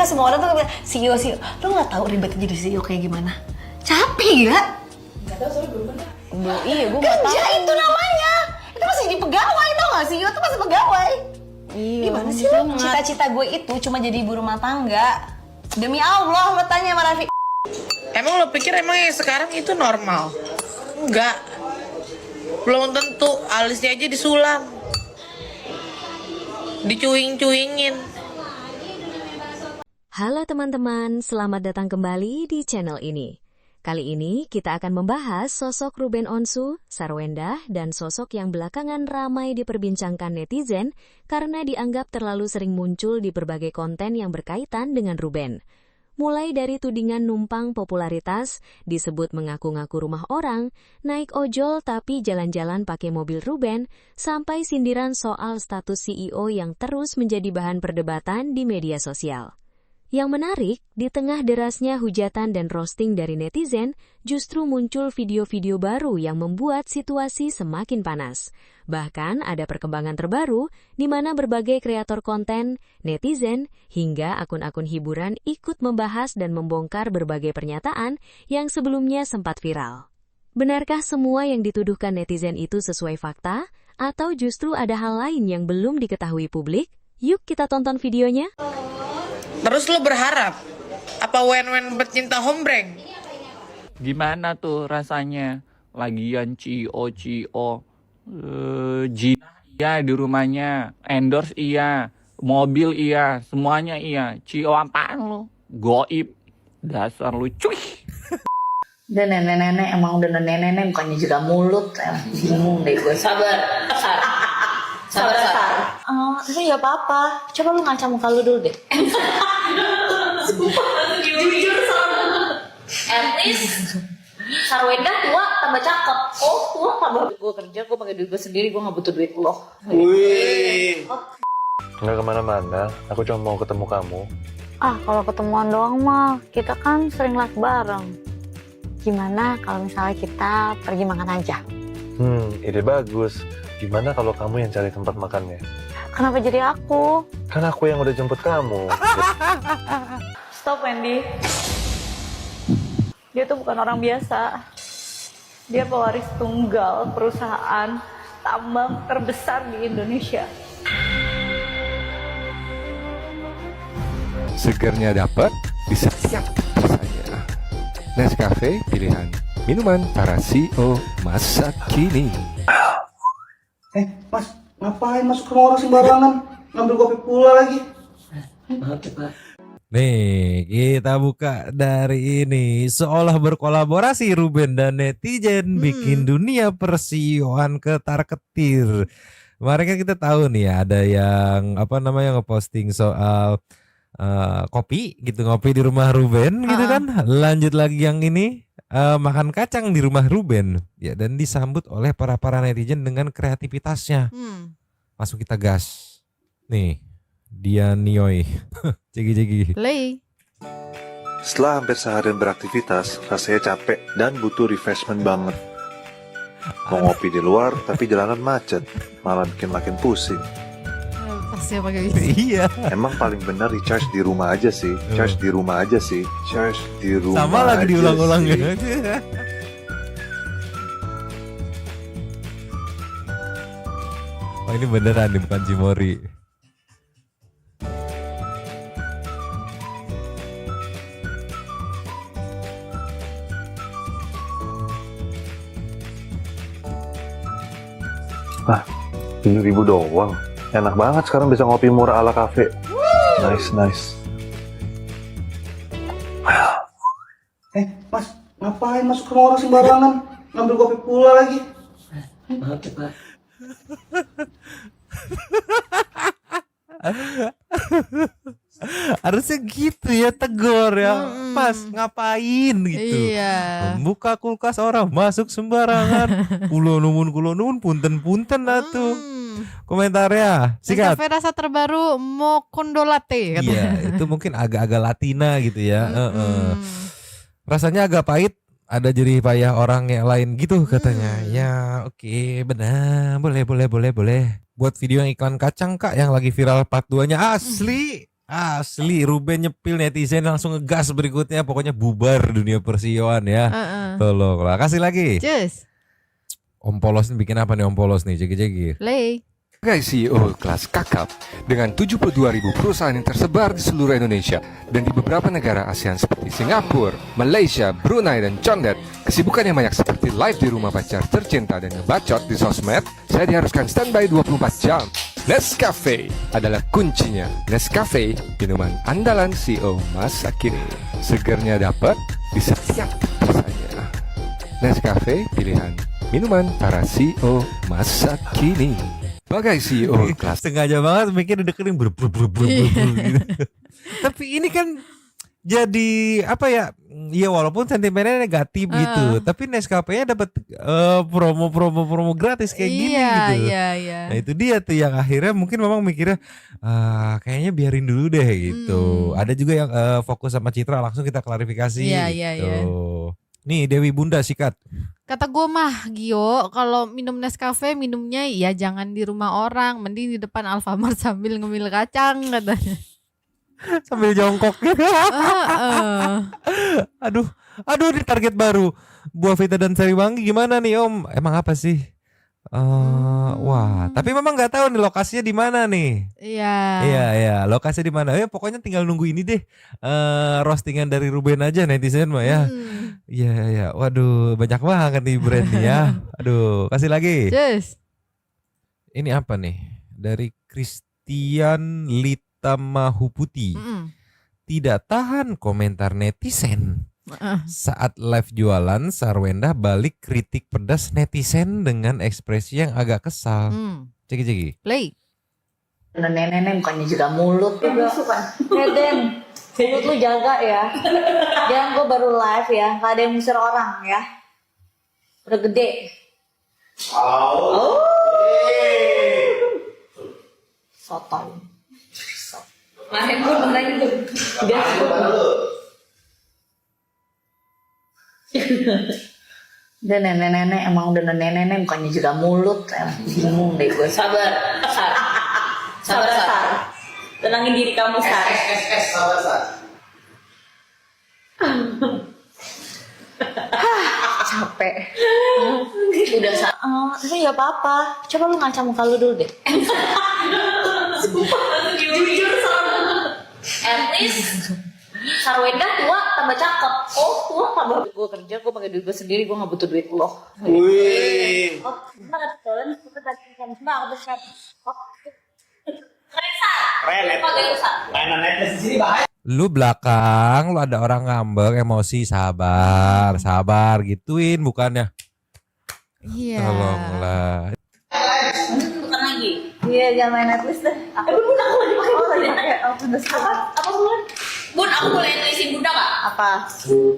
Nggak semua orang tuh bilang CEO. Lo nggak tahu ribetnya jadi CEO kayak gimana? Capek ya? Nggak tahu soalnya belum pernah. Iya, gue nggak tahu. Kerja itu namanya. Itu masih jadi pegawai, tau nggak? CEO itu masih pegawai. Iya. Gimana sih lo? Cita-cita gue itu cuma jadi ibu rumah tangga. Demi Allah, lo tanya sama Raffi. Emang lo pikir emang yang sekarang itu normal? Enggak. Belum tentu, alisnya aja disulam. Dicuing-cuingin. Halo teman-teman, selamat datang kembali di channel ini. Kali ini kita akan membahas sosok Ruben Onsu, Sarwenda, dan sosok yang belakangan ramai diperbincangkan netizen karena dianggap terlalu sering muncul di berbagai konten yang berkaitan dengan Ruben. Mulai dari tudingan numpang popularitas, disebut mengaku-ngaku rumah orang, naik ojol tapi jalan-jalan pakai mobil Ruben, sampai sindiran soal status CEO yang terus menjadi bahan perdebatan di media sosial. Yang menarik, di tengah derasnya hujatan dan roasting dari netizen, justru muncul video-video baru yang membuat situasi semakin panas. Bahkan ada perkembangan terbaru di mana berbagai kreator konten, netizen, hingga akun-akun hiburan ikut membahas dan membongkar berbagai pernyataan yang sebelumnya sempat viral. Benarkah semua yang dituduhkan netizen itu sesuai fakta? Atau justru ada hal lain yang belum diketahui publik? Yuk kita tonton videonya. Terus lo berharap apa wen-wen pecinta hombreng? Gimana tuh rasanya? Lagian Cio, Jinah iya di rumahnya, endorse iya, mobil iya, semuanya iya. Cio apaan lo? Goib, dasar lu cuy. Udah nenek-nenek, emang udah nenek-nenek bukannya juga mulut. Bingung deh gue. Sabar. Tapi gak apa-apa. Coba lu ngaca muka lu dulu deh. Jujur sama. At least Sarwenda tua tambah cakep. Oh tua tambah. Gue kerja, gue pakai duit gue sendiri. Gue gak butuh duit lo. Wih. Nggak kemana-mana. Aku cuma mau ketemu kamu. Kalau ketemuan doang mah, kita kan sering live bareng. Gimana kalau misalnya kita pergi makan aja? Ide bagus. Gimana kalau kamu yang cari tempat makannya? Kenapa jadi aku? Kan aku yang udah jemput kamu. Stop, Wendy. Dia tuh bukan orang biasa. Dia pewaris tunggal perusahaan tambang terbesar di Indonesia. Segernya dapat di setiap rasanya. Nescafe pilihan minuman para CEO masa kini. Mas, ngapain masuk rumah orang sembarangan? Ngambil kopi pula lagi. Nih, kita buka dari ini. Seolah berkolaborasi Ruben dan netizen bikin dunia persioan ketar-ketir. Kemarin kan kita tahu nih ada yang ngeposting soal kopi gitu, ngopi di rumah Ruben gitu kan. Lanjut lagi yang ini makan kacang di rumah Ruben ya, dan disambut oleh para netizen dengan kreativitasnya. Masuk kita gas nih, dia Nioy. Cegi play. Setelah hampir seharian beraktivitas, rasanya capek dan butuh refreshment banget. Mau ngopi di luar, tapi jalanan macet, malah bikin makin pusing. Pasti pakai bisa. Iya. Emang paling benar recharge di rumah aja sih. Charge di rumah aja sih. Charge di rumah. Sama lagi aja diulang-ulang sih. ya. Oh ini beneran nih, bukan Cimori. Nah, 7.000 doang. Enak banget sekarang bisa ngopi murah ala kafe. Nice. Mas, ngapain masuk rumah orang sembarangan? Ngambil kopi pula lagi. Harusnya gitu ya, tegur ya. Mas ngapain gitu. Iya. Buka kulkas orang masuk sembarangan. Kulo numun punten atuh. Komentarnya sikat. Cafe rasa terbaru Mokondo Latte katanya. Iya, itu mungkin agak-agak Latina gitu ya. Rasanya agak pahit, ada jerih payah orang yang lain gitu katanya. Ya oke, benar, boleh. Buat video yang iklan kacang Kak yang lagi viral part 2-nya, asli Asli Ruben nyepil netizen langsung ngegas berikutnya. Pokoknya bubar dunia persioan ya. Tolong lah. Kasih lagi. Cus. Om Polos ini bikin apa nih Om Polos nih? Jegi-jegi. Play. Sebagai CEO kelas kakap dengan 72.000 perusahaan yang tersebar di seluruh Indonesia dan di beberapa negara ASEAN seperti Singapura, Malaysia, Brunei, dan Condet. Kesibukan yang banyak seperti live di rumah pacar tercinta dan ngebacot di sosmed, saya diharuskan standby 24 jam. Nescafe adalah kuncinya. Nescafe, minuman andalan CEO masa kini. Segernya dapat di setiap rasanya. Nescafe, pilihan minuman para CEO masa kini. Sebagai CEO kelas Sengaja banget mikir udah kering gitu. Tapi ini kan jadi apa ya? Ya walaupun sentimennya negatif gitu, tapi Nescafe-nya dapat promo gratis kayak gini gitu. Iya. Nah itu dia tuh yang akhirnya mungkin memang mikirnya kayaknya biarin dulu deh gitu. Ada juga yang fokus sama Citra, langsung kita klarifikasi gitu. Nih Dewi Bunda sikat. Kata gue mah Gio, kalau minum Nescafe minumnya ya jangan di rumah orang, mending di depan Alfamart sambil ngemil kacang katanya. Sambil jongkok. Aduh ini target baru. Buah Vita dan Sariwangi gimana nih Om? Emang apa sih? Wah, tapi memang nggak tahu nih lokasinya di mana nih. Iya, lokasi di mana? Ya pokoknya tinggal nunggu ini deh. Roastingan dari Ruben aja netizen mah ya. Iya. Waduh, banyak banget nih brand nih ya. Aduh, kasih lagi. Cus. Ini apa nih? Dari Christian Litamahuputi. Tidak tahan komentar netizen. Saat live jualan, Sarwenda balik kritik pedas netizen dengan ekspresi yang agak kesal. Ceki. Play. Nenek bukannya juga mulut juga. Den, mulut lu jaga ya. Jangan gue baru live ya, gak ada yang ngusir orang ya. Udah gede. Sotoy. Main gue makanya tuh. Udah nenek emang udah nenek bukannya juga mulut. Bingung deh gue. Sabar. Tenangin diri kamu, Sar. Sabar. Capek. Udah tapi nggak apa-apa. Coba lu ngaca muka lu dulu deh. Jujur sama. At least Sarwenda tua tambah cakep. Tua tambah. Gue kerja, gue pakai duit gue sendiri, gue nggak butuh duit lo. Wih. Banget kan? Kita tadi kan banget besar. Lu belakang, lu ada orang ngambek, emosi, sabar gituin bukannya. Iya. Tolonglah. Bukan lagi. Iya, jangan main Netflix deh. Bun, aku lagi pakai. Apa Bun? Bun, aku boleh nulisin Bunda gak? Apa?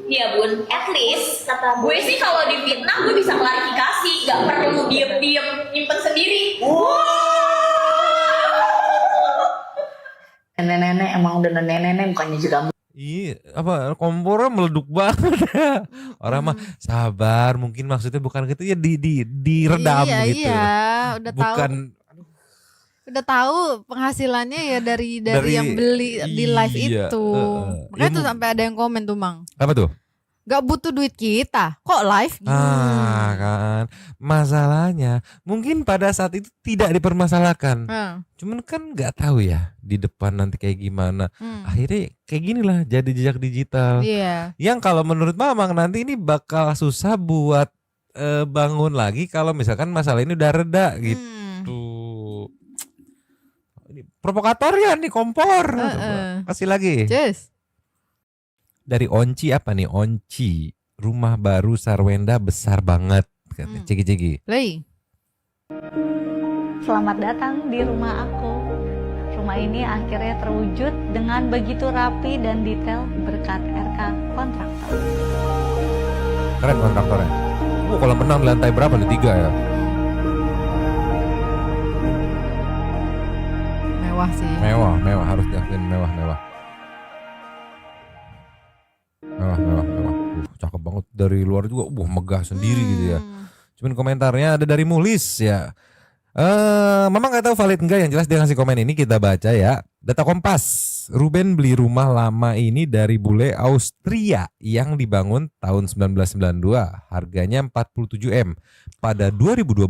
Iya Bun, at least kata gue sih kalau difitnah gue bisa klarifikasi, gak perlu diem-diem nyimpen sendiri. Nenek emang udah nenek bukannya juga. Iya, apa kompornya meleduk banget. Orang mah sabar, mungkin maksudnya bukan gitu ya, diredam gitu. Iya, udah tahu penghasilannya ya dari yang beli di live itu. Makanya tuh sampai ada yang komen tuh, Mang. Apa tuh? Gak butuh duit kita, kok live gini. Kan masalahnya mungkin pada saat itu tidak dipermasalahkan. Cuman kan nggak tahu ya di depan nanti kayak gimana. Akhirnya kayak gini lah jadi jejak digital. Yang kalau menurut Mamang nanti ini bakal susah buat bangun lagi kalau misalkan masalah ini udah reda gitu. Ini provokator ya nih kompor. Kasih lagi. Cus. Dari Onci apa nih? Onci, rumah baru Sarwenda besar banget. Cegi. Play. Selamat datang di rumah aku. Rumah ini akhirnya terwujud dengan begitu rapi dan detail berkat RK kontraktor. Keren kontraktornya. Kolam renang di lantai berapa nih? 3 ya? Mewah sih. Mewah harus diakuin mewah. Cakep banget dari luar juga, megah sendiri gitu ya. Cuman komentarnya ada dari Mulis ya. Memang nggak tahu valid enggak, yang jelas dia ngasih komen ini kita baca ya. Data Kompas. Ruben beli rumah lama ini dari bule Austria yang dibangun tahun 1992. Harganya 47 M pada 2012.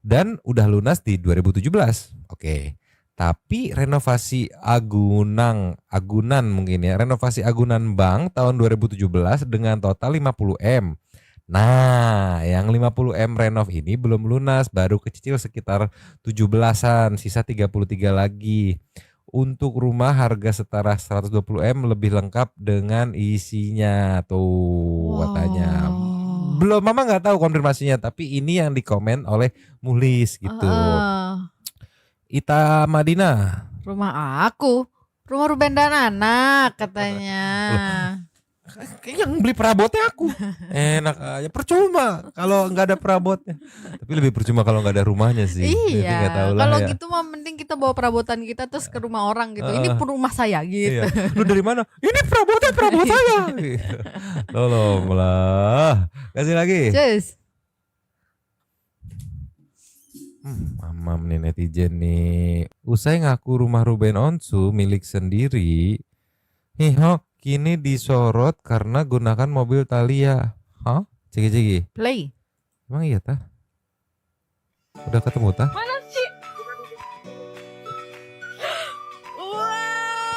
Dan udah lunas di 2017. Oke. Tapi renovasi agunan mungkin ya. Renovasi agunan bank tahun 2017 dengan total 50 M. Nah, yang 50 M renov ini belum lunas, baru kecicil sekitar 17-an, sisa 33 lagi. Untuk rumah harga setara 120 M lebih lengkap dengan isinya tuh katanya. Belum, mama nggak tahu konfirmasinya, tapi ini yang dikomen oleh Mulis gitu. Ita Madina. Rumah aku, rumah Ruben dan anak katanya. Yang beli perabotnya aku. Enak aja, percuma kalau nggak ada perabotnya. Tapi lebih percuma kalau nggak ada rumahnya sih. Jadi nggak tahu Iya. lah Kalau ya. gitu mah mending kita bawa perabotan kita terus ke rumah orang gitu. Ini rumah saya gitu. Iya. Lu dari mana? Ini perabot saya. Tolonglah. Kasih lagi. Cus. Mamam nih netizen nih. Usai ngaku rumah Ruben Onsu milik sendiri, Hiho kini disorot karena gunakan mobil Thalia. Hah? Cegi-cegi. Play. Emang iya tah? Udah ketemu tah? Mana sih?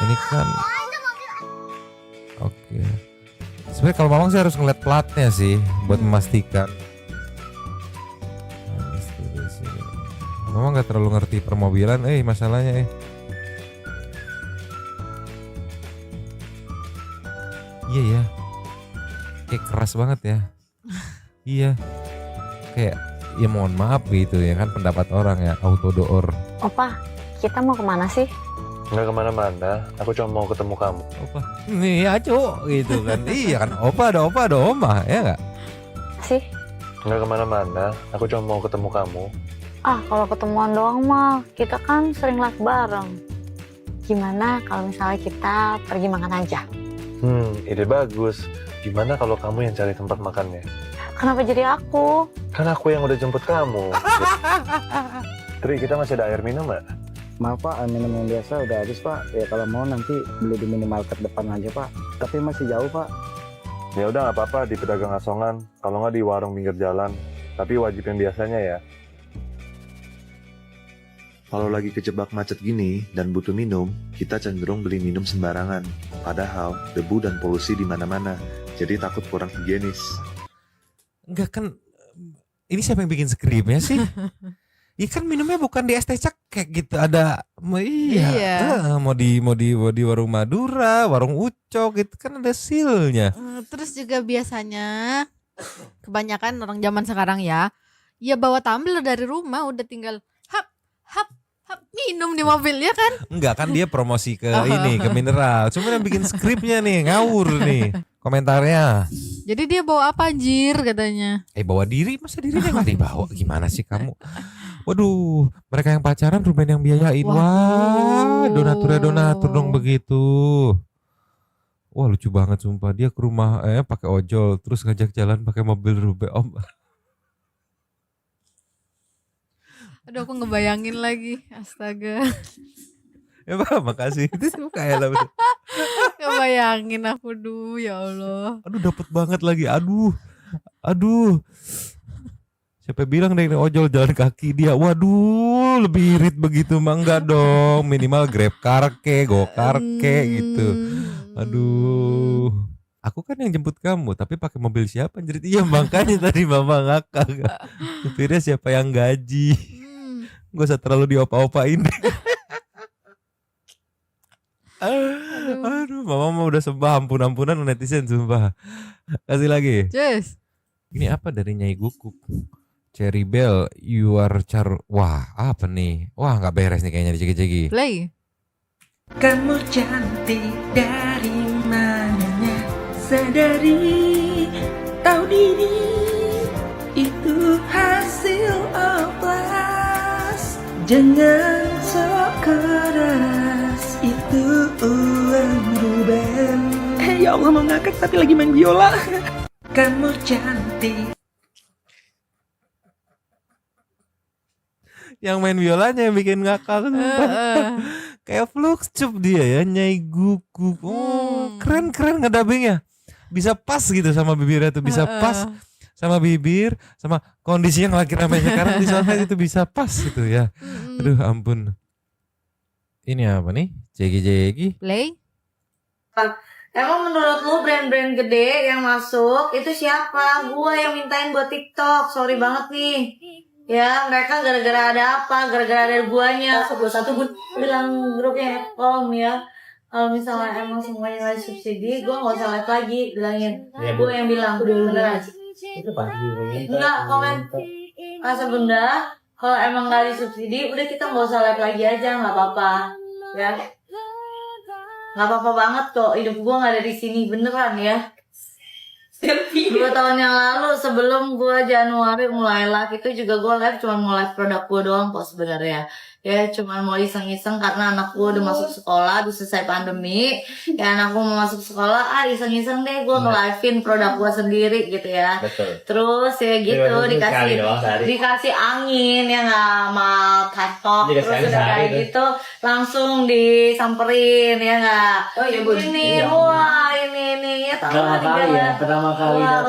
Ini kan. Oke. Sebenarnya kalau Mamang sih harus ngeliat platnya sih buat memastikan. Mama nggak terlalu ngerti permobilan, masalahnya. Iya ya, kayak keras banget ya. Iya, kayak ya mohon maaf gitu ya kan pendapat orang ya, auto door. Opa, kita mau kemana sih? Nggak kemana-mana, aku cuma mau ketemu kamu. Opa, nih aco gitu kan. Iya kan, opa ada oma ya nggak? Sih? Nggak kemana-mana, aku cuma mau ketemu kamu. Ah, kalau ketemuan doang mah, kita kan sering live bareng. Gimana kalau misalnya kita pergi makan aja? Ide bagus. Gimana kalau kamu yang cari tempat makannya? Kenapa jadi aku? Kan aku yang udah jemput kamu. Tri, kita masih ada air minum nggak? Maaf Pak, minum yang biasa udah habis Pak. Ya kalau mau nanti beli di minimarket depan aja Pak. Tapi masih jauh Pak. Ya udah nggak apa-apa di pedagang asongan. Kalau nggak di warung pinggir jalan. Tapi wajib yang biasanya ya. Kalau lagi kejebak macet gini dan butuh minum, kita cenderung beli minum sembarangan. Padahal debu dan polusi di mana-mana, jadi takut kurang higienis. Enggak kan, ini siapa yang bikin skripnya sih? Iya kan minumnya bukan di es teh cekek gitu, ada mau di warung Madura, warung Ucok gitu kan ada silnya. Terus juga biasanya kebanyakan orang zaman sekarang ya bawa tumbler dari rumah, udah tinggal hap minum di mobil ya kan? Enggak kan dia promosi ke ini ke mineral. Cuma yang bikin skripnya nih ngawur nih komentarnya. Jadi dia bawa apa anjir katanya? Bawa diri, masa dirinya nggak dibawa? Gimana sih kamu? Waduh, mereka yang pacaran Ruben yang biayain. Wah, donatur dong begitu. Wah lucu banget sumpah, dia ke rumah pakai ojol terus ngajak jalan pakai mobil Ruben. Aduh aku ngebayangin lagi, astaga. Ya Pak, makasih. Itu kayak lah. Ngebayangin aku ya Allah. Aduh dapet banget lagi. Aduh. Siapa bilang deh ini ojol jalan kaki dia. Waduh, lebih irit begitu mah enggak dong. Minimal Grab car ke, Go car ke gitu. Aduh. Aku kan yang jemput kamu, tapi pakai mobil siapa? Jadi iya makanya tadi mama ngakak. Supirnya siapa yang gaji? Gak usah terlalu diopa-opain. Aduh, mama mau udah sembah ampunan netizen sumpah. Kasih lagi. Yes. Ini apa dari Nyai Gukuk? Cherry Bell, you are wah, apa nih? Wah, nggak beres nih kayaknya dicegi-cegi. Play. Kamu cantik dari mananya, sadari, tahu diri, itu hasil oplas. Jangan sok keras, itu uang Ruben. Ya Allah mau ngakak tapi lagi main biola. Kamu cantik. Yang main biolanya yang bikin ngakak. Kayak Fluxcup dia ya, Nyai Guguk. Oh, keren ngedabingnya. Bisa pas gitu sama bibirnya tuh, bisa pas sama bibir, sama kondisi yang lagi ramai sekarang di sosmed itu bisa pas gitu ya. Aduh ampun. Ini apa nih? Jegi. Play. Emang menurut lu brand-brand gede yang masuk itu siapa? Gua yang mintain buat TikTok. Sorry banget nih. Ya, mereka gara-gara ada apa? Gara-gara ada guanya. Satu gue bilang grupnya Epom ya. Kalau misalnya emang semuanya nggak subsidi, gue nggak usah live lagi. Bilangin. Gue yang bilang. Beneran. Itu pasti Enggak, komen. Masa bunda. Kalau emang nggak disubsidi, udah kita nggak usah live lagi aja, nggak apa-apa. Ya. Nggak apa-apa banget kok, hidup gue nggak ada di sini beneran ya. 2 tahun yang lalu sebelum gue Januari mulai live itu juga gue live cuma mau live produk gue doang kok sebenarnya. Ya cuma mau iseng-iseng karena anak gue udah masuk sekolah, udah selesai pandemi. Ya anak gue mau masuk sekolah, iseng-iseng deh gue nge-live-in produk gue sendiri gitu ya. Betul. Terus ya gitu dikasih angin ya nggak mal TikTok, terus udah kayak gitu langsung disamperin ya nggak. Oh iya Bu. Ini wah ini ya tahu pertama kali wah,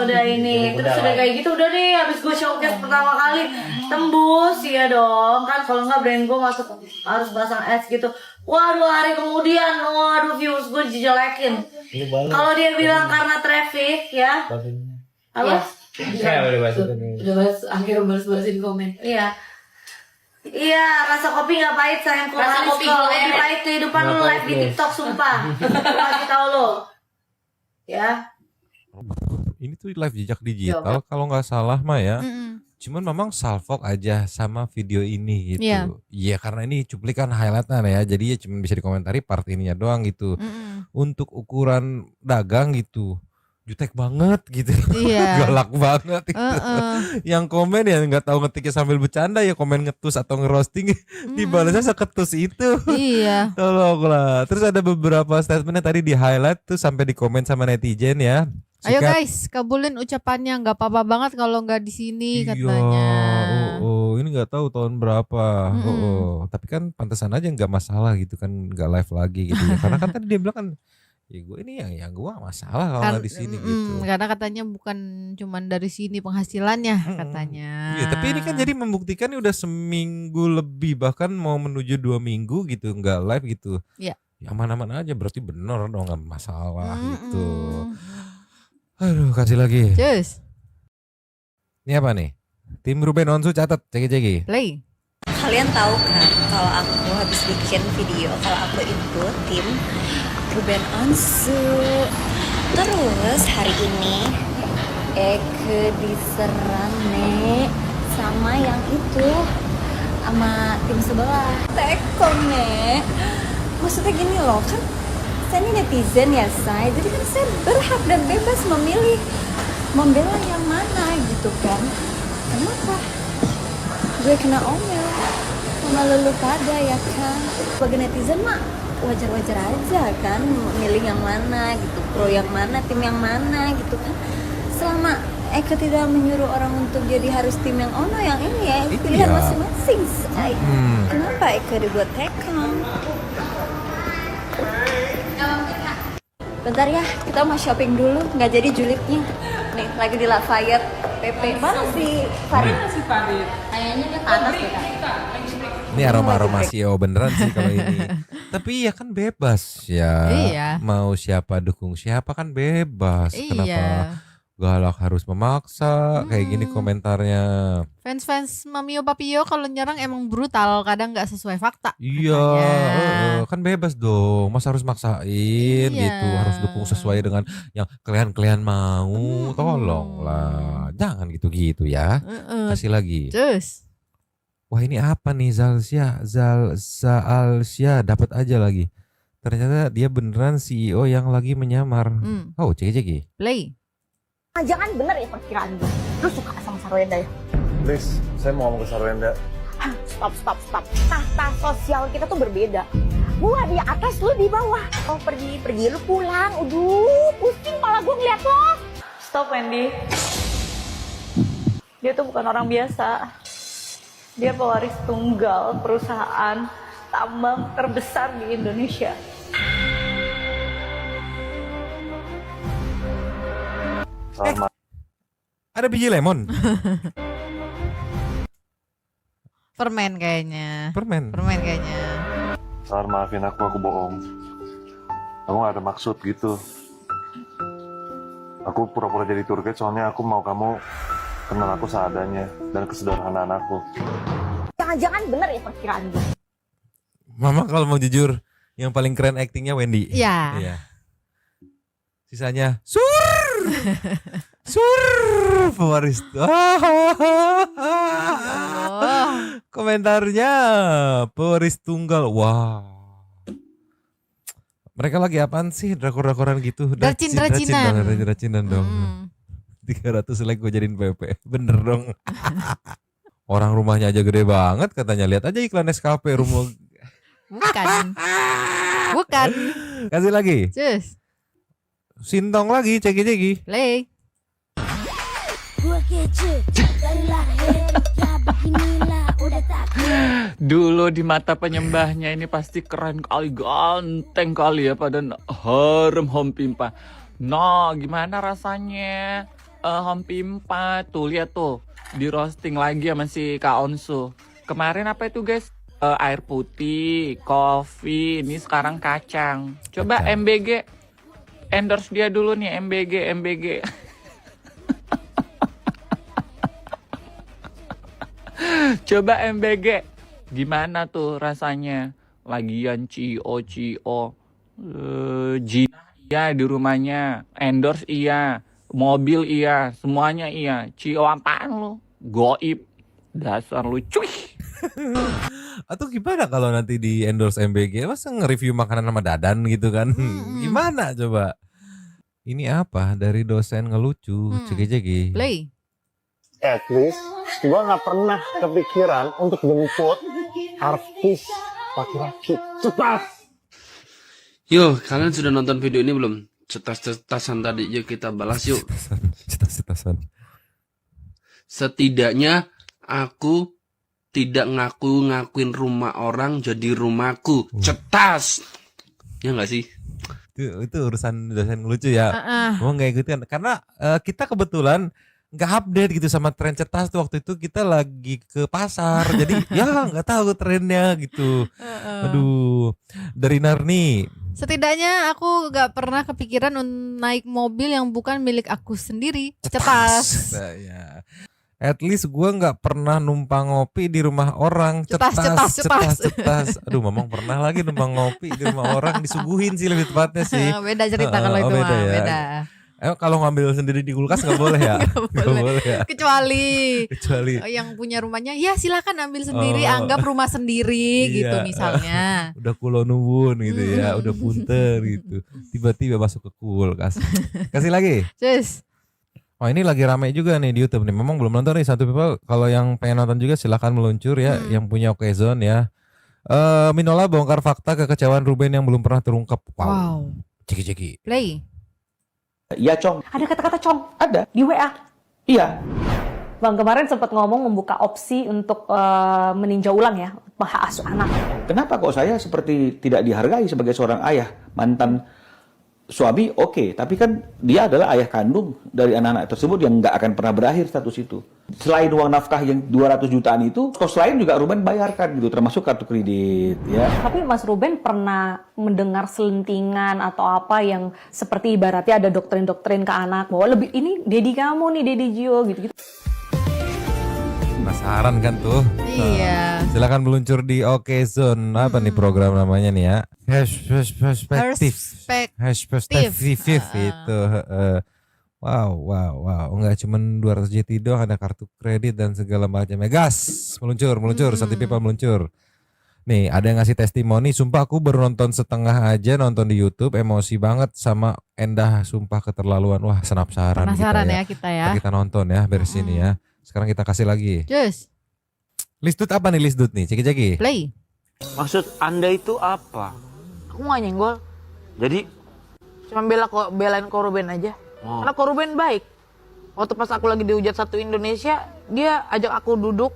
udah ini terus udah kayak gitu udah deh habis gue showcase pertama kali tembus ya dong kan kalau nggak brand gue masuk harus pasang ads gitu. Waduh hari kemudian waduh views gue dijelekin. Kalau dia bilang karena traffic ya apa? Udah bahas akhirnya balas-balasin komen. Iya, rasa kopi nggak pahit sayang. Rasa kopi lebih pahit kehidupan lu live di TikTok sumpah. Kasih tahu lo. Ya. Ini tuh live jejak digital kalau nggak salah mah ya. Cuman memang salvok aja sama video ini gitu. Iya karena ini cuplikan highlightnya ya. Jadi ya cuma bisa dikomentari part ininya doang gitu. Untuk ukuran dagang gitu. Jutek banget gitu. Galak banget gitu. Yang komen ya nggak tahu ngetiknya sambil bercanda ya komen ngetus atau ngerosting dibalasnya seketus itu. Iya. Tolonglah. Terus ada beberapa statementnya tadi di highlight tuh sampai dikomen sama netizen ya. Ayo guys, kabulin ucapannya, nggak apa-apa banget kalau nggak di sini katanya. Ini nggak tahu tahun berapa. Tapi kan pantesan aja nggak masalah gitu kan, nggak live lagi gitu ya. Karena kan tadi dia bilang kan, ya gue ini yang gue nggak masalah kalau nggak di sini gitu. Karena katanya bukan cuman dari sini penghasilannya katanya. Iya, tapi ini kan jadi membuktikan ini udah seminggu lebih bahkan mau menuju 2 minggu gitu nggak live gitu. Iya. Ya aman-aman aja berarti bener dong nggak masalah gitu. Aduh kasih lagi. Cus. Ini apa nih? Tim Ruben Onsu catat cegi. Play. Kalian tahu kan kalau aku habis bikin video kalau aku itu tim Ruben Onsu. Terus hari ini Eke diserang nek sama yang itu sama tim sebelah Tekong nek. Maksudnya gini loh kan saya ini netizen ya saya, jadi kan saya berhak dan bebas memilih membela yang mana gitu kan. Kenapa gue kena omel sama lulu pada ya kan. Sebagai netizen mah wajar-wajar aja kan milih yang mana gitu, pro yang mana, tim yang mana gitu kan. Selama Eka tidak menyuruh orang untuk jadi harus tim yang ono yang ini ya pilihan masing-masing. Kenapa Eka dibuat Tekong? Bentar ya, kita mau shopping dulu, nggak jadi julidnya. Nih, lagi di Lafayette, PP. Mana sih Farid? Kayaknya dia ke atas deh, Kak. Ini aroma CEO beneran sih kalau ini. Tapi ya kan bebas ya. Iya. Mau siapa dukung siapa kan bebas. Iya. Kenapa galak harus memaksa kayak gini komentarnya. Fans Mamio Papio kalau nyerang emang brutal, kadang nggak sesuai fakta. Iya, kan bebas dong. Masa harus maksain gitu, harus dukung sesuai dengan yang kalian mau. Tolonglah, jangan gitu-gitu ya. Kasih lagi. Terus. Wah ini apa nih Zalsia dapat aja lagi. Ternyata dia beneran CEO yang lagi menyamar. Oh ceki. Play. Jangan bener ya perkiraan gue. Lu suka sama Sarwenda ya? Please, saya mau ngomong ke Sarwenda. Stop. Tahta sosial kita tuh berbeda. Gua di atas, lu di bawah. Oh pergi lu pulang. Pusing malah gue ngeliat lo. Stop Wendy. Dia tuh bukan orang biasa. Dia pewaris tunggal perusahaan tambang terbesar di Indonesia. Ada biji lemon. Permen kayaknya. Permen. Permen kayaknya. Sar, maafin aku bohong. Aku gak ada maksud gitu. Aku pura-pura jadi tour guide soalnya aku mau kamu kenal aku seadanya dan kesederhanaan aku. Jangan-jangan bener ya perkiraan gue. Mama kalau mau jujur, yang paling keren aktingnya Wendy. Iya. Iya. Sisanya pewaris. Komentarnya pewaris tunggal. Wow. Mereka lagi apaan sih drakor-drakoran gitu? Racin-racinan. Racinan dong. 300 like gue jadiin PP. Bener dong. Orang rumahnya aja gede banget katanya. Lihat aja iklan SKP rumah. Bukan. Bukan. Kasih lagi. Cus. Sintong lagi, ceki-ceki. Play. Dulu di mata penyembahnya ini pasti keren kali, ganteng kali ya, pada harem Hom Pimpa. Nah, gimana rasanya Hom Pimpa tuh, lihat tuh, di roasting lagi sama si Kak Onsu. Kemarin apa itu guys? Air putih, kopi, ini sekarang kacang. Coba MBG, endorse dia dulu nih, MBG. Coba MBG, gimana tuh rasanya? Lagian Cio, Jinah iya di rumahnya, endorse iya, mobil iya, semuanya iya. Cio apaan lu? Goib, dasar lu cuy. Atau gimana kalau nanti di endorse MBG, masa nge-review makanan sama Dadan gitu kan? Gimana coba? Ini apa? Dari dosen ngelucu, ceki-ceki. Play. At least gue nggak pernah kepikiran untuk jemput artis laki-laki. Cepat. Yo, kalian sudah nonton video ini belum? Cetas-cetasan tadi yuk kita balas yuk. Cetas-cetasan. Setidaknya aku tidak ngakuin rumah orang jadi rumahku. Cetas. Ya nggak sih? Itu urusan dosen ngelucu ya. Mau nggak ikutin karena kita kebetulan nggak update gitu sama tren cetas tuh. Waktu itu kita lagi ke pasar jadi ya nggak tahu trennya gitu. Aduh, dari Narni, Setidaknya aku gak pernah kepikiran naik mobil yang bukan milik aku sendiri. Cetas. Nah, ya. At least gue nggak pernah numpang ngopi di rumah orang. Cetas. Aduh, Mamang pernah lagi numpang ngopi di rumah orang, disuguhin sih lebih tepatnya sih. Beda cerita kalau itu mah, ya. beda. Kalau ngambil sendiri di kulkas nggak boleh ya? Nggak boleh ya. Kecuali yang punya rumahnya, ya silakan ambil sendiri, anggap rumah sendiri gitu misalnya. Udah kulo nuwun gitu ya, udah punten gitu. Tiba-tiba masuk ke kulkas. Kasih lagi. Cus. Oh, ini lagi ramai juga nih di YouTube nih. Memang belum nonton nih satu people. Kalau yang pengen nonton juga silakan meluncur ya, yang punya Okezone ya. Minola bongkar fakta kekecewaan Ruben yang belum pernah terungkap. Wow. Ceki-ceki. Play. Iya, Cong. Ada kata-kata Cong? Ada. Di WA? Iya. Bang, kemarin sempat ngomong membuka opsi untuk meninjau ulang ya, hak asuh anak. Kenapa kok saya seperti tidak dihargai sebagai seorang ayah? Mantan suami oke, tapi kan dia adalah ayah kandung dari anak-anak tersebut yang nggak akan pernah berakhir status itu. Selain uang nafkah yang 200 jutaan itu, kos lain juga Ruben bayarkan gitu, termasuk kartu kredit ya. Tapi Mas Ruben pernah mendengar selentingan atau apa yang seperti ibaratnya ada doktrin-doktrin ke anak bahwa lebih ini dedi kamu nih, dedi Gio gitu-gitu. Penasaran kan tuh? Iya. Silakan meluncur di Okezone. Apa nih program namanya nih ya? Perspektif itu. Wow. Enggak cuman 200 JT doang, ada kartu kredit dan segala macamnya. Gas, meluncur. Santi Pipa meluncur. Nih, ada yang ngasih testimoni. Sumpah aku baru nonton setengah aja, nonton di YouTube, emosi banget sama Endah, sumpah keterlaluan. Wah, penasaran kita ya. Kita nonton ya, beres ini ya. Sekarang kita kasih lagi. Cus. Lisdut apa nih Lisdut nih? Ceki-ceki. Play. Maksud Anda itu apa? Aku gak nyenggol. Jadi Cuma belain Koruben aja. Karena Koruben baik. Waktu pas aku lagi dihujat satu Indonesia, dia ajak aku duduk.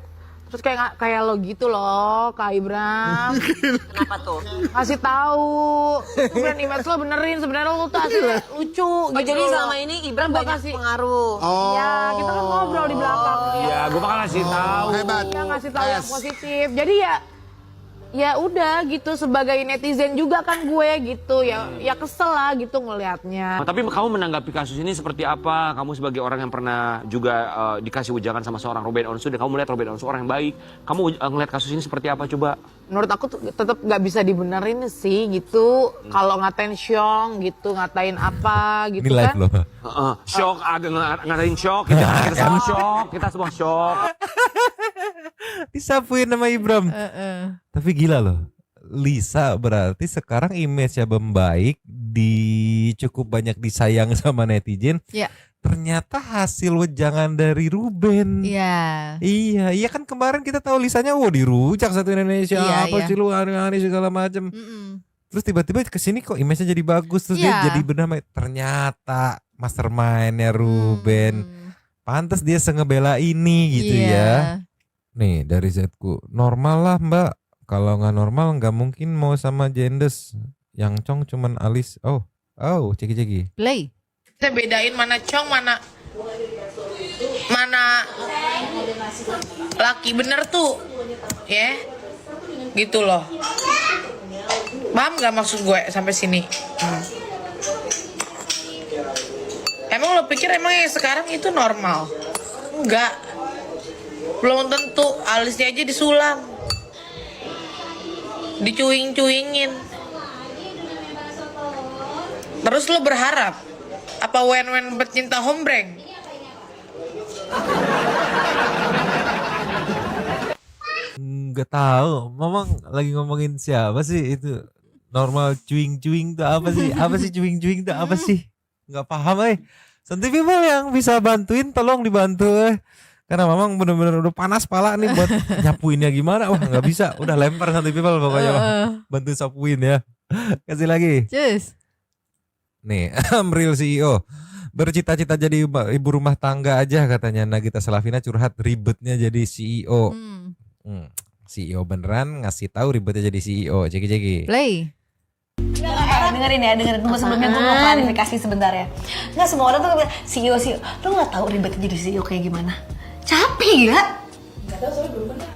Terus kayak lo gitu loh, Kak Ibram. Kenapa tuh? Kasih tahu. Brand image lo benerin, sebenarnya lo tuh asli lucu. Oh, gitu jadi loh. selama ini Ibram Gua banyak kasih- pengaruh. Iya, kita kan ngobrol di belakang. Ya, gue bakal ngasih tahu. Iya, ngasih tahu yang positif. Jadi ya udah gitu, sebagai netizen juga kan gue gitu ya kesel lah gitu ngelihatnya. Tapi kamu menanggapi kasus ini seperti apa? Kamu sebagai orang yang pernah juga dikasih ujangan sama seorang Ruben Onsu dan kamu melihat Ruben Onsu orang yang baik. Kamu ngelihat kasus ini seperti apa coba? Menurut aku tuh tetap nggak bisa dibenerin sih gitu. Kalau ngatain Syong gitu, ngatain apa gitu Ini live kan. loh. Shock, ada ngadain shock, kita semua shock, kita semua shock. Disapuin sama Ibram. Tapi gila loh. Lisa berarti sekarang image-nya membaik, cukup banyak disayang sama netizen. Iya. Ternyata hasil wejangan dari Ruben. Iya. Iya kan kemarin kita tahu Lisanya dirujak satu Indonesia, Iya, apa iya. sih lu aneh-aneh segala macam. Terus tiba-tiba kesini kok image-nya jadi bagus, terus dia Iya. jadi benar. Ternyata mastermind-nya Ruben. Pantas dia sengebela ini gitu Iya. ya. Nih dari Zku, normal lah Mbak. Kalau nggak normal nggak mungkin mau sama Jendes. Yang Cong cuman alis. Oh, ceki. Play. Kita bedain mana Cong, mana laki bener tuh, ya, gitu loh. Paham nggak maksud gue sampai sini? Emang lo pikir emang yang sekarang itu normal? Enggak. Belum tentu, alisnya aja disulam. Dicuing-cuingin. Terus lo berharap apa wen-wen pecinta hombreng? Nggak tahu. Mamang lagi ngomongin siapa sih itu? Normal cuing-cuing tuh apa sih? Apa sih cuing-cuing tuh apa sih? Nggak paham Santi people yang bisa bantuin tolong dibantu Karena Mamang bener-bener udah panas pala nih buat nyapuinnya gimana. Wah nggak bisa. Udah lempar Santi people pokoknya. Bantu sapuin ya. Kasih lagi. Cus. Nih, Real CEO. Bercita-cita jadi ibu rumah tangga aja katanya Nagita Slavina curhat ribetnya jadi CEO. CEO beneran ngasih tahu ribetnya jadi CEO. Ceki. Play. Dengerin dulu sebelumnya gue mau klarifikasi sebentar ya. Nggak semua orang tuh bilang CEO. Lo nggak tahu ribetnya jadi CEO kayak gimana? Capek gila. Nggak tahu soalnya belum pernah.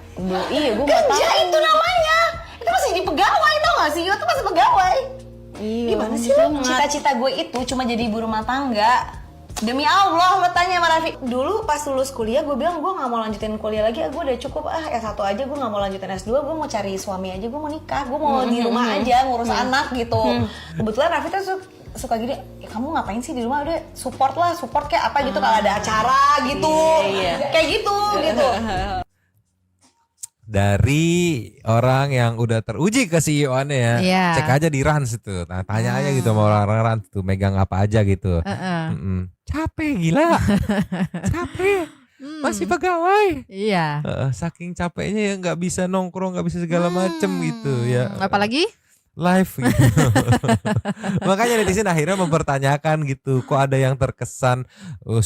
Iya gue nggak tahu. Kerja itu namanya. Itu masih jadi pegawai tau nggak? CEO itu masih pegawai. Gimana sih lo? Cita-cita gue itu cuma jadi ibu rumah tangga. Demi Allah, lo tanya sama Raffi. Dulu pas lulus kuliah gue bilang gue gak mau lanjutin kuliah lagi. Gue udah cukup S1 aja, gue gak mau lanjutin S2. Gue mau cari suami aja, gue mau nikah. Gue mau di rumah aja ngurus anak gitu. Kebetulan Raffi tuh suka gini, kamu ngapain sih di rumah? Udah support kayak apa gitu. Kalau ada acara gitu, kayak gitu. Dari orang yang udah teruji ke CEO-annya ya. Iya. Cek aja di Rans itu. Nah, tanya aja gitu sama orang-orang Rans tuh megang apa aja gitu. Capek gila. Capek. Masih pegawai. Iya. Saking capeknya ya nggak bisa nongkrong, nggak bisa segala macem gitu ya. Apalagi? Live gitu. Makanya netizen akhirnya mempertanyakan gitu. Kok ada yang terkesan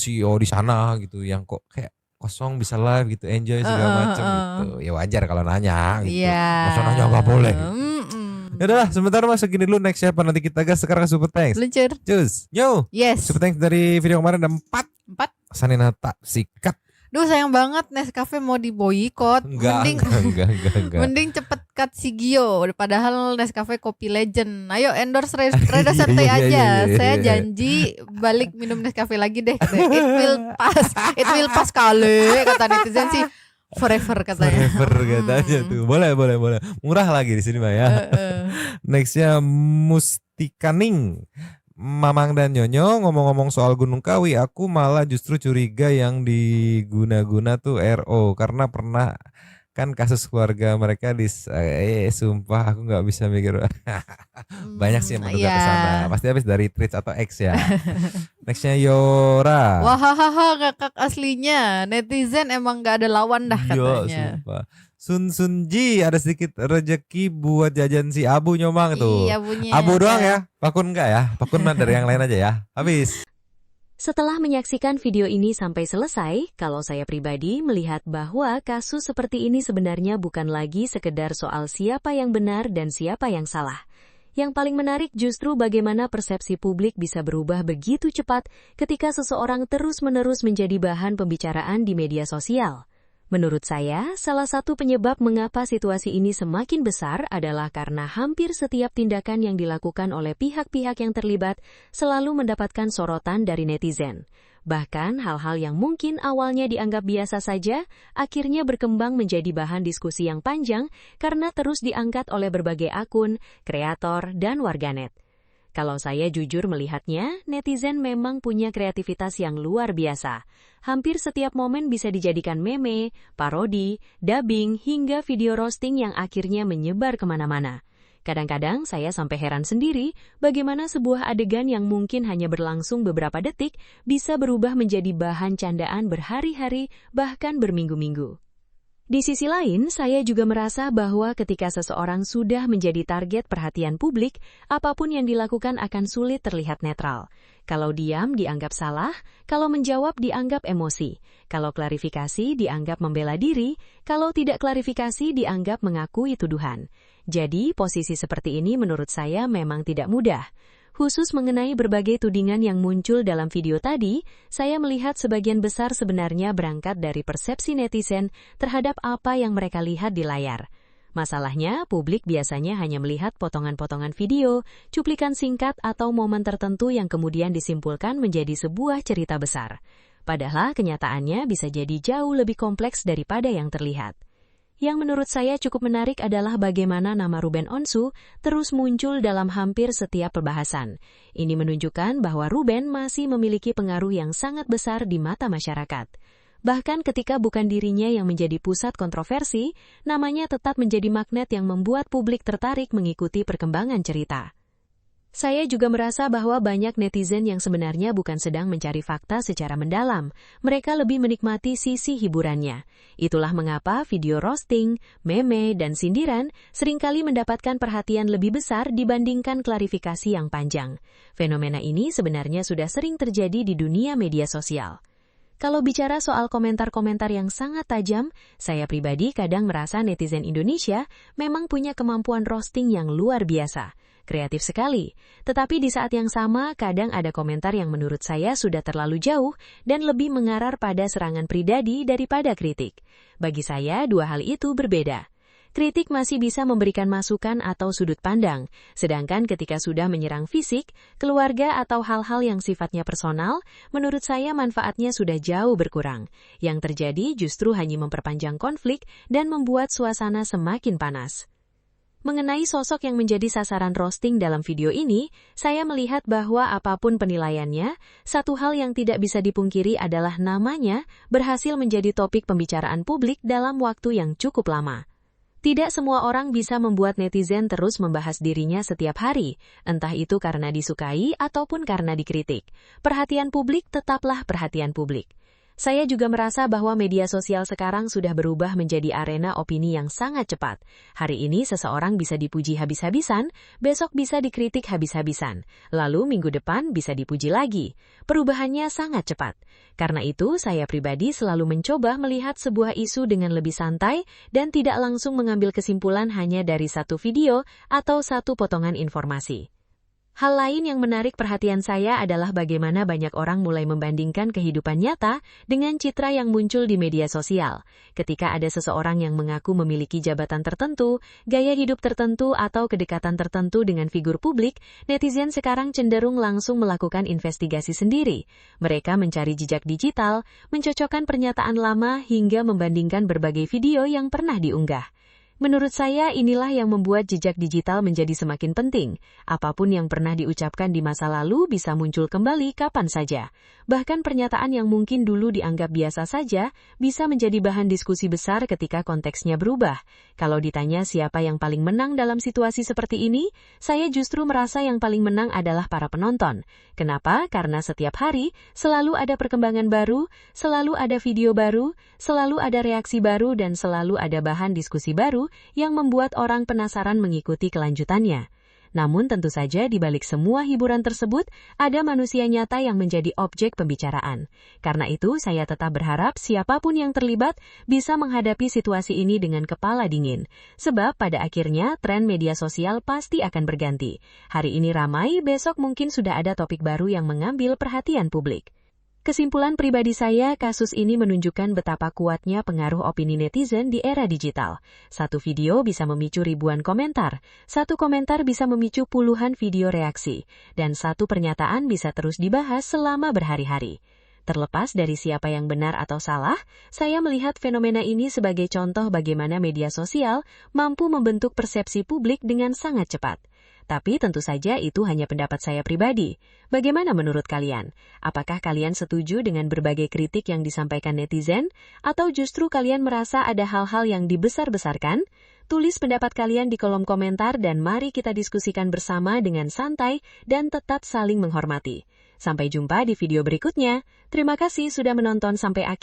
CEO di sana gitu yang kok kayak kosong bisa live gitu, enjoy segala macam gitu. Ya wajar kalau nanya gitu. Masa nanya nggak boleh. Ya udahlah, sebentar Mas segini dulu, next siapa nanti kita gas. Sekarang super thanks. Luncur. Cus. Yo. Yes. Super thanks dari video kemarin ada 4. Sanina tak sikat. Duh sayang banget Nescafe mau diboikot. Enggak. Mending cepet cut si Gio. Padahal Nescafe kopi legend. Ayo endorse Reda Santai aja. Saya janji balik minum Nescafe lagi deh. It will pass kali kata netizen sih. Forever katanya. Forever katanya tuh. Boleh. Murah lagi di sini Mbak ya. Nextnya Mustikaning. Mamang dan Nyonyo ngomong-ngomong soal Gunung Kawi, aku malah justru curiga yang diguna-guna tuh RO karena pernah kan kasus keluarga mereka sumpah aku nggak bisa mikir. Banyak sih yang menduga ke sana. Pasti habis dari Twitch atau X ya. Nextnya Yora. Wahahaha kakak aslinya. Netizen emang nggak ada lawan dah katanya. Sumpah. Sunji ada sedikit rezeki buat jajan si Abu Nyomang tuh. Iya, Abunya. Abu doang ya, Pakun enggak ya? Pakun mah dari yang lain aja ya. Habis. Setelah menyaksikan video ini sampai selesai, kalau saya pribadi melihat bahwa kasus seperti ini sebenarnya bukan lagi sekedar soal siapa yang benar dan siapa yang salah. Yang paling menarik justru bagaimana persepsi publik bisa berubah begitu cepat ketika seseorang terus-menerus menjadi bahan pembicaraan di media sosial. Menurut saya, salah satu penyebab mengapa situasi ini semakin besar adalah karena hampir setiap tindakan yang dilakukan oleh pihak-pihak yang terlibat selalu mendapatkan sorotan dari netizen. Bahkan hal-hal yang mungkin awalnya dianggap biasa saja, akhirnya berkembang menjadi bahan diskusi yang panjang karena terus diangkat oleh berbagai akun, kreator, dan warganet. Kalau saya jujur melihatnya, netizen memang punya kreativitas yang luar biasa. Hampir setiap momen bisa dijadikan meme, parodi, dubbing, hingga video roasting yang akhirnya menyebar kemana-mana. Kadang-kadang saya sampai heran sendiri bagaimana sebuah adegan yang mungkin hanya berlangsung beberapa detik bisa berubah menjadi bahan candaan berhari-hari, bahkan berminggu-minggu. Di sisi lain, saya juga merasa bahwa ketika seseorang sudah menjadi target perhatian publik, apapun yang dilakukan akan sulit terlihat netral. Kalau diam dianggap salah, kalau menjawab dianggap emosi, kalau klarifikasi dianggap membela diri, kalau tidak klarifikasi dianggap mengakui tuduhan. Jadi, posisi seperti ini menurut saya memang tidak mudah. Khusus mengenai berbagai tudingan yang muncul dalam video tadi, saya melihat sebagian besar sebenarnya berangkat dari persepsi netizen terhadap apa yang mereka lihat di layar. Masalahnya, publik biasanya hanya melihat potongan-potongan video, cuplikan singkat atau momen tertentu yang kemudian disimpulkan menjadi sebuah cerita besar. Padahal kenyataannya bisa jadi jauh lebih kompleks daripada yang terlihat. Yang menurut saya cukup menarik adalah bagaimana nama Ruben Onsu terus muncul dalam hampir setiap perbahasan. Ini menunjukkan bahwa Ruben masih memiliki pengaruh yang sangat besar di mata masyarakat. Bahkan ketika bukan dirinya yang menjadi pusat kontroversi, namanya tetap menjadi magnet yang membuat publik tertarik mengikuti perkembangan cerita. Saya juga merasa bahwa banyak netizen yang sebenarnya bukan sedang mencari fakta secara mendalam. Mereka lebih menikmati sisi hiburannya. Itulah mengapa video roasting, meme, dan sindiran seringkali mendapatkan perhatian lebih besar dibandingkan klarifikasi yang panjang. Fenomena ini sebenarnya sudah sering terjadi di dunia media sosial. Kalau bicara soal komentar-komentar yang sangat tajam, saya pribadi kadang merasa netizen Indonesia memang punya kemampuan roasting yang luar biasa. Kreatif sekali, tetapi di saat yang sama kadang ada komentar yang menurut saya sudah terlalu jauh dan lebih mengarah pada serangan pribadi daripada kritik. Bagi saya, dua hal itu berbeda. Kritik masih bisa memberikan masukan atau sudut pandang, sedangkan ketika sudah menyerang fisik, keluarga atau hal-hal yang sifatnya personal, menurut saya manfaatnya sudah jauh berkurang. Yang terjadi justru hanya memperpanjang konflik dan membuat suasana semakin panas. Mengenai sosok yang menjadi sasaran roasting dalam video ini, saya melihat bahwa apapun penilaiannya, satu hal yang tidak bisa dipungkiri adalah namanya berhasil menjadi topik pembicaraan publik dalam waktu yang cukup lama. Tidak semua orang bisa membuat netizen terus membahas dirinya setiap hari, entah itu karena disukai ataupun karena dikritik. Perhatian publik tetaplah perhatian publik. Saya juga merasa bahwa media sosial sekarang sudah berubah menjadi arena opini yang sangat cepat. Hari ini seseorang bisa dipuji habis-habisan, besok bisa dikritik habis-habisan, lalu minggu depan bisa dipuji lagi. Perubahannya sangat cepat. Karena itu, saya pribadi selalu mencoba melihat sebuah isu dengan lebih santai dan tidak langsung mengambil kesimpulan hanya dari satu video atau satu potongan informasi. Hal lain yang menarik perhatian saya adalah bagaimana banyak orang mulai membandingkan kehidupan nyata dengan citra yang muncul di media sosial. Ketika ada seseorang yang mengaku memiliki jabatan tertentu, gaya hidup tertentu, atau kedekatan tertentu dengan figur publik, netizen sekarang cenderung langsung melakukan investigasi sendiri. Mereka mencari jejak digital, mencocokkan pernyataan lama, hingga membandingkan berbagai video yang pernah diunggah. Menurut saya, inilah yang membuat jejak digital menjadi semakin penting. Apapun yang pernah diucapkan di masa lalu bisa muncul kembali kapan saja. Bahkan pernyataan yang mungkin dulu dianggap biasa saja bisa menjadi bahan diskusi besar ketika konteksnya berubah. Kalau ditanya siapa yang paling menang dalam situasi seperti ini, saya justru merasa yang paling menang adalah para penonton. Kenapa? Karena setiap hari selalu ada perkembangan baru, selalu ada video baru, selalu ada reaksi baru, dan selalu ada bahan diskusi baru yang membuat orang penasaran mengikuti kelanjutannya. Namun tentu saja di balik semua hiburan tersebut, ada manusia nyata yang menjadi objek pembicaraan. Karena itu, saya tetap berharap siapapun yang terlibat bisa menghadapi situasi ini dengan kepala dingin. Sebab pada akhirnya, tren media sosial pasti akan berganti. Hari ini ramai, besok mungkin sudah ada topik baru yang mengambil perhatian publik. Kesimpulan pribadi saya, kasus ini menunjukkan betapa kuatnya pengaruh opini netizen di era digital. Satu video bisa memicu ribuan komentar, satu komentar bisa memicu puluhan video reaksi, dan satu pernyataan bisa terus dibahas selama berhari-hari. Terlepas dari siapa yang benar atau salah, saya melihat fenomena ini sebagai contoh bagaimana media sosial mampu membentuk persepsi publik dengan sangat cepat. Tapi tentu saja itu hanya pendapat saya pribadi. Bagaimana menurut kalian? Apakah kalian setuju dengan berbagai kritik yang disampaikan netizen? Atau justru kalian merasa ada hal-hal yang dibesar-besarkan? Tulis pendapat kalian di kolom komentar dan mari kita diskusikan bersama dengan santai dan tetap saling menghormati. Sampai jumpa di video berikutnya. Terima kasih sudah menonton sampai akhir.